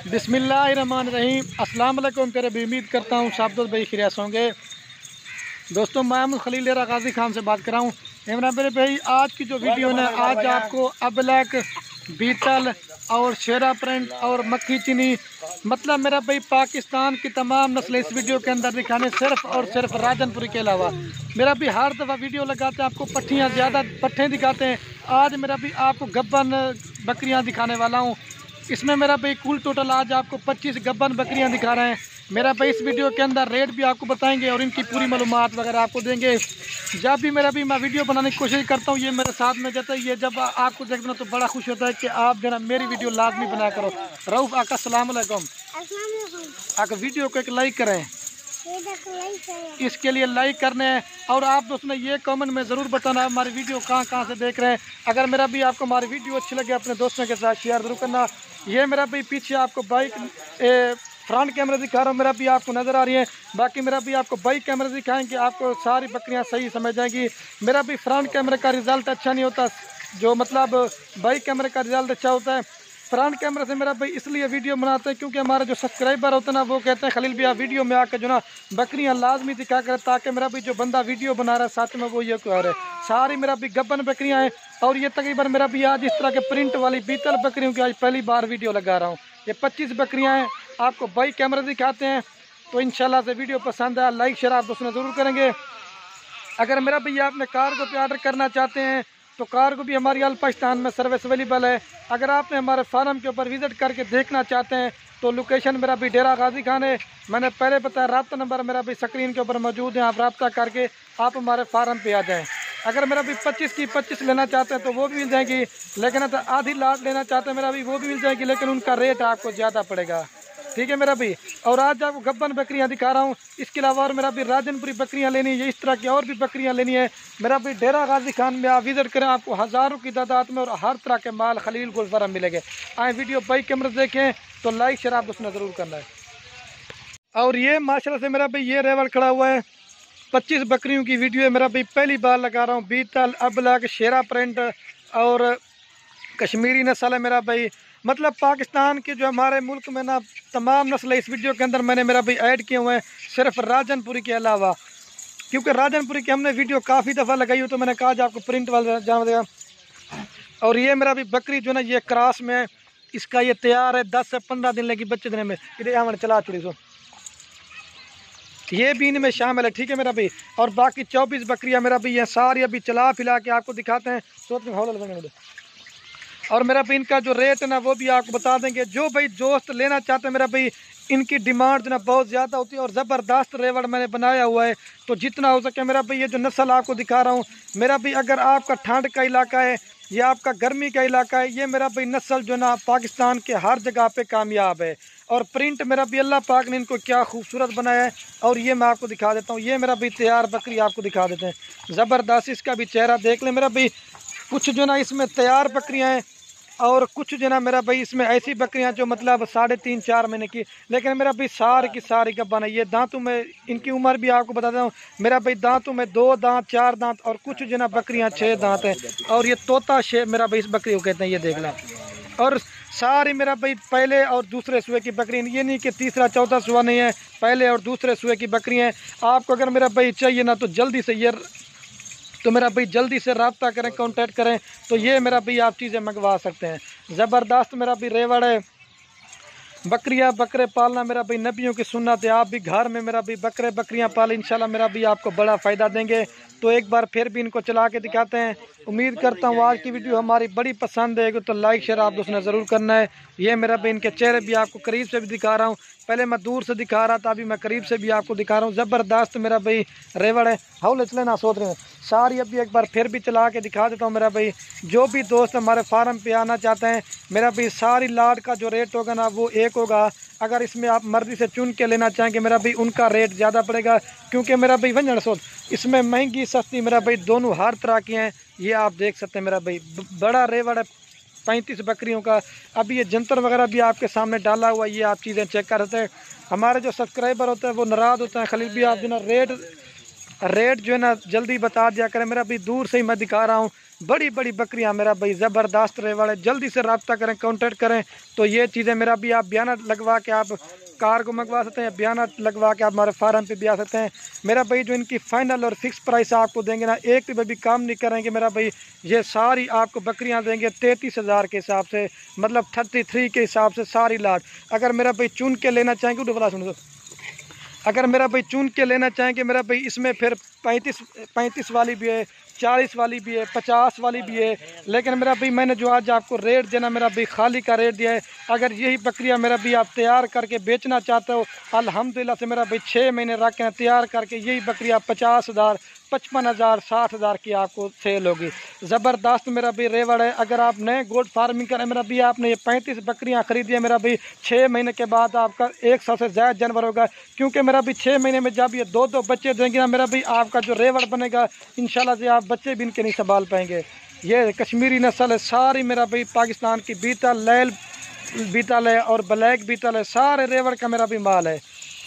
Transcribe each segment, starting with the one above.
बिस्मिल्लाहिर्रहमानिर्रहीम। अस्सलाम वालेकुम। तेरे भी उम्मीद करता हूँ शाब्दोस भाई खिरियास होंगे। दोस्तों, मैं खलील डेरा गाजी खान से बात कर रहा हूँ। इमरान मेरे भाई, आज की जो वीडियो है आज आपको अब्लैक, बीटल और शेरा प्रिंट और मक्खी चीनी, मतलब मेरा भाई पाकिस्तान की तमाम नस्लें इस वीडियो के अंदर दिखाने, सिर्फ और सिर्फ राजनपुरी के अलावा। मेरा भी हर दफ़ा वीडियो लगाते हैं आपको पट्ठियाँ ज़्यादा पट्ठे दिखाते हैं। आज मेरा भी आपको गब्बन बकरियाँ दिखाने वाला हूँ। इसमें मेरा भाई कुल टोटल आज आपको 25 गब्बन बकरियां दिखा रहे हैं। मेरा भाई इस वीडियो के अंदर रेट भी आपको बताएंगे और इनकी पूरी मालूमात वगैरह आपको देंगे। जब भी मेरा भी मैं वीडियो बनाने की कोशिश करता हूँ, ये मेरे साथ में जाता है। ये जब आपको देखना तो बड़ा खुश होता है कि आप जो ना मेरी वीडियो लाजमी बना करो। रऊफ आका सलाम अलैकुम। आका वीडियो को एक लाइक करें, इसके लिए लाइक करने हैं। और आप दोस्तों ने ये कमेंट में ज़रूर बताना हमारी वीडियो कहाँ से देख रहे हैं। अगर मेरा भी आपको हमारी वीडियो अच्छी लगे अपने दोस्तों के साथ शेयर जरूर करना। ये मेरा भी पीछे आपको बाइक फ्रंट कैमरा दिखा रहा हूँ, मेरा भी आपको नज़र आ रही है। बाकी मेरा भी आपको बाइक कैमरा दिखाएंगे, आपको सारी बकरियाँ सही समझ जाएंगी। मेरा भी फ्रंट कैमरे का रिज़ल्ट अच्छा नहीं होता, जो मतलब बाइक कैमरे का रिज़ल्ट अच्छा होता है। फ्रंट कैमरे से मेरा भाई इसलिए वीडियो बनाते हैं क्योंकि हमारे जो सब्सक्राइबर होते हैं ना, वो कहते हैं खलील भैया वीडियो में आकर जो ना बकरियां लाजमी दिखा कर, ताकि मेरा भी जो बंदा वीडियो बना रहा है साथ में वो ये कह रहे हैं। सारी मेरा भी गब्बन बकरियां हैं और ये तकरीबन मेरा भी आज इस तरह के प्रिंट वाली बीतल बकरियों की आज पहली बार वीडियो लगा रहा हूँ। ये 25 बकरियाँ हैं, आपको बाइक कैमरा दिखाते हैं। तो इंशाल्लाह से वीडियो पसंद आया लाइक शेयर आप दोस्तों ज़रूर करेंगे। अगर मेरा भैया आपने कार को पे ऑर्डर करना चाहते हैं तो कार को भी हमारी अल पाकिस्तान में सर्विस अवेलेबल है। अगर आपने हमारे फार्म के ऊपर विज़िट करके देखना चाहते हैं तो लोकेशन मेरा भी डेरा गाजी खान है। मैंने पहले बताया, रब्ता नंबर मेरा भी स्क्रीन के ऊपर मौजूद है, आप रब्ता करके आप हमारे फार्म पे आ जाएं। अगर मेरा भी 25 की 25 लेना चाहते हैं तो वो भी मिल जाएगी, लेकिन अगर आधी लाट लेना चाहते हैं मेरा भी वो भी मिल जाएगी, लेकिन उनका रेट आपको ज़्यादा पड़ेगा। ठीक है मेरा भी। और आज आपको गब्बन बकरियां दिखा रहा हूँ। इसके अलावा और मेरा भी राजनपुरी बकरियां लेनी है, इस तरह की और भी बकरियां लेनी है, मेरा भी डेरा गाजी खान में आप विजिट करें। आपको हज़ारों की तादाद में और हर तरह के माल खलील गोल फार्म मिलेंगे। आए वीडियो बाइक कैमरे देखें तो लाइक शेयर आप दोस्तों ज़रूर करना है। और ये माशाल्लाह से मेरा भाई ये रेवड़ खड़ा हुआ है, 25 बकरियों की वीडियो है। मेरा भाई पहली बार लगा रहा हूँ। बीतल, अब्लैक, शेरा प्रिंट और कश्मीरी नस्ल है मेरा भाई। मतलब पाकिस्तान के जो हमारे मुल्क में ना तमाम नस्लें इस वीडियो के अंदर मैंने मेरा भाई ऐड किए हुए हैं, सिर्फ राजनपुरी के अलावा। क्योंकि राजनपुरी की हमने वीडियो काफ़ी दफ़ा लगाई हो, तो मैंने कहा आपको प्रिंट वाला जान देगा। और ये मेरा भी बकरी जो ना ये क्रॉस में, इसका ये तैयार है 10 से 15 दिन लगी बच्चे देने में। इधर यहाँ चला चुड़ी सो ये भी इनमें शामिल है। ठीक है मेरा भाई। और बाकी 24 बकरियाँ मेरा भाई ये सारी अभी चला फिला के आपको दिखाते हैं। और मेरा भाई इनका जो रेट है ना वो भी आपको बता देंगे। जो भाई दोस्त लेना चाहते हैं मेरा भाई, इनकी डिमांड जो ना बहुत ज़्यादा होती है और ज़बरदस्त रेवड़ मैंने बनाया हुआ है। तो जितना हो सके मेरा भाई ये जो नस्ल आपको दिखा रहा हूँ मेरा भाई, अगर आपका ठंड का इलाका है या आपका गर्मी का इलाका है, ये मेरा भाई नस्ल जो ना पाकिस्तान के हर जगह पे कामयाब है। और प्रिंट मेरा भी अल्लाह पाक ने इनको क्या खूबसूरत बनाया है। और ये मैं आपको दिखा देता हूँ, ये मेरा भी तैयार बकरी आपको दिखा देते हैं। ज़बरदस्त इसका भी चेहरा देख ले मेरा भाई। कुछ जो ना इसमें तैयार बकरियाँ हैं और कुछ जो ना मेरा भाई इसमें ऐसी बकरियां जो मतलब 3.5-4 महीने की, लेकिन मेरा भाई सारी की सारी गब्बन है। ये दांतों में इनकी उम्र भी आपको बताता हूँ मेरा भाई, दांतों में 2 दांत 4 दांत और कुछ जो ना बकरियां 6 दांत हैं। और ये तोता मेरा भाई इस बकरी को कहते हैं, ये देख लें। और सारी मेरा भाई पहले और दूसरे सूए की बकरी, ये नहीं कि तीसरा चौथा सूआ नहीं है, पहले और दूसरे सूए की बकरी हैं। आपको अगर मेरा भाई चाहिए ना तो जल्दी से ये तो मेरा भाई जल्दी से रब्ता करें, कांटेक्ट करें, तो ये मेरा भाई आप चीज़ें मंगवा सकते हैं। ज़बरदस्त मेरा भी रेवड़ है। बकरियां बकरे पालना मेरा भाई नबियों की सुन्नत है। आप भी घर में मेरा भी बकरे बकरियां पालें, इंशाल्लाह मेरा भी आपको बड़ा फ़ायदा देंगे। तो एक बार फिर भी इनको चला के दिखाते हैं। उम्मीद करता हूँ आज की वीडियो हमारी बड़ी पसंद है, तो लाइक शेयर आप दोस्तों ने ज़रूर करना है। ये मेरा भाई इनके चेहरे भी आपको करीब से भी दिखा रहा हूँ, पहले मैं दूर से दिखा रहा था, अभी मैं करीब से भी आपको दिखा रहा हूँ। ज़बरदस्त मेरा भाई रेवड़ है। हाउल चले ना सोच रहे हैं सारी, अभी एक बार फिर भी चला के दिखा देता हूँ मेरा भाई। जो भी दोस्त हमारे फार्म पे आना चाहते हैं मेरा भाई, सारी लाट का जो रेट होगा ना वो एक होगा। अगर इसमें आप मर्जी से चुन के लेना चाहेंगे मेरा भाई, उनका रेट ज़्यादा पड़ेगा। क्योंकि मेरा भाई वंजन सोच इसमें महंगी सस्ती मेरा भाई दोनों हर तरह की हैं। ये आप देख सकते हैं मेरा भाई, बड़ा रेवड़ है 35 बकरियों का। अभी ये जंतर वगैरह भी आपके सामने डाला हुआ, ये आप चीज़ें चेक कर सकते हैं। हमारे जो सब्सक्राइबर होते हैं वो नाराज़ होते हैं, खलील भी आप जो ना रेट रेट जो है ना जल्दी बता दिया करें मेरा भाई, दूर से ही मैं दिखा रहा हूँ। बड़ी बड़ी बकरियाँ मेरा भाई ज़बरदस्त रेट वाले, जल्दी से रब्ता करें, कांटेक्ट करें। तो ये चीज़ें मेरा भी आप बयाना लगवा के आप कार को मंगवा सकते हैं, बयाना लगवा के आप हमारे फार्म पे भी आ सकते हैं मेरा भाई। जो इनकी फाइनल और फिक्स प्राइस आपको देंगे ना, एक रुपये भी काम नहीं करेंगे मेरा भाई। ये सारी आपको बकरियां देंगे 33,000 के हिसाब से, मतलब 33 के हिसाब से सारी लाट। अगर मेरा भाई चुन के लेना चाहेंगे तो बोला सुनो, अगर मेरा भाई चुन के लेना चाहेंगे मेरा भाई, इसमें फिर 35 वाली भी है, 40 वाली भी है, 50 वाली भी है। लेकिन मेरा भाई मैंने जो आज आपको रेट देना मेरा भाई खाली का रेट दिया है। अगर यही बकरियां मेरा भाई आप तैयार करके बेचना चाहते हो, अल्हम्दुलिल्लाह से मेरा भाई 6 महीने रख के तैयार करके यही बकरियां 50,000, 55,000, 60,000 की आपको सेल होगी। ज़बरदस्त मेरा भाई रेवड़ है। अगर आप नए गोट फार्मिंग करें मेरा भाई, आपने ये 35 बकरियां खरीदी है मेरा भाई, 6 महीने के बाद आपका 100 से ज़्यादा जानवर होगा। क्योंकि मेरा भाई 6 महीने में जब ये 2-2 बच्चे देंगे ना मेरा भाई, आपका जो रेवड़ बनेगा इंशाल्लाह से आप बच्चे भी इनके नहीं संभाल पाएंगे। ये कश्मीरी नस्ल है सारी मेरा भाई, पाकिस्तान की बीतल, लैल बीतल है और ब्लैक बीतल है, सारे रेवड़ का मेरा भी माल है।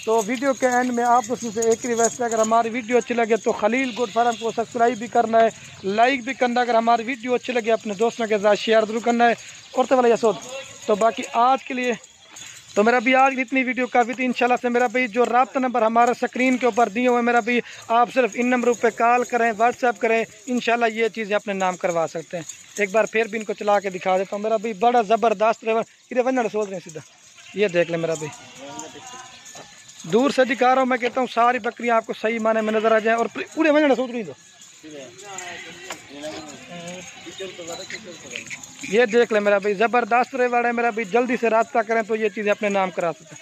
तो वीडियो के एंड में आप उसमें से एक रिक्वेस्ट है, अगर हमारी वीडियो अच्छी लगे तो खलील गोट फार्म को सब्सक्राइब भी करना है, लाइक भी करना है। अगर हमारी वीडियो अच्छी लगे अपने दोस्तों के साथ शेयर जरूर करना है। और तो वाला यसोद, तो बाकी आज के लिए तो मेरा भी आज इतनी वीडियो काफ़ी थी। इंशाल्लाह से मेरा भाई जो रब्ता नंबर हमारा स्क्रीन के ऊपर दिए हुए मेरा भाई, आप सिर्फ इन नंबरों पे कॉल करें, व्हाट्सएप करें, इंशाल्लाह ये चीज़ें अपने नाम करवा सकते हैं। एक बार फिर भी इनको चला के दिखा देता हूँ मेरा भाई, बड़ा ज़बरदस्त रेवड़। इधर वन्ना सोच रहे हैं सीधा, ये देख लें मेरा भाई, दूर से दिखा रहा हूँ मैं, कहता हूँ सारी बकरियाँ आपको सही माने में नजर आ जाए। और पूरे वन्ना सोच रही, तो ये देख ले मेरा भाई, ज़बरदस्त रेवड़ है मेरा भाई। जल्दी से रास्ता करें तो ये चीज़ें अपने नाम करा सकते हैं।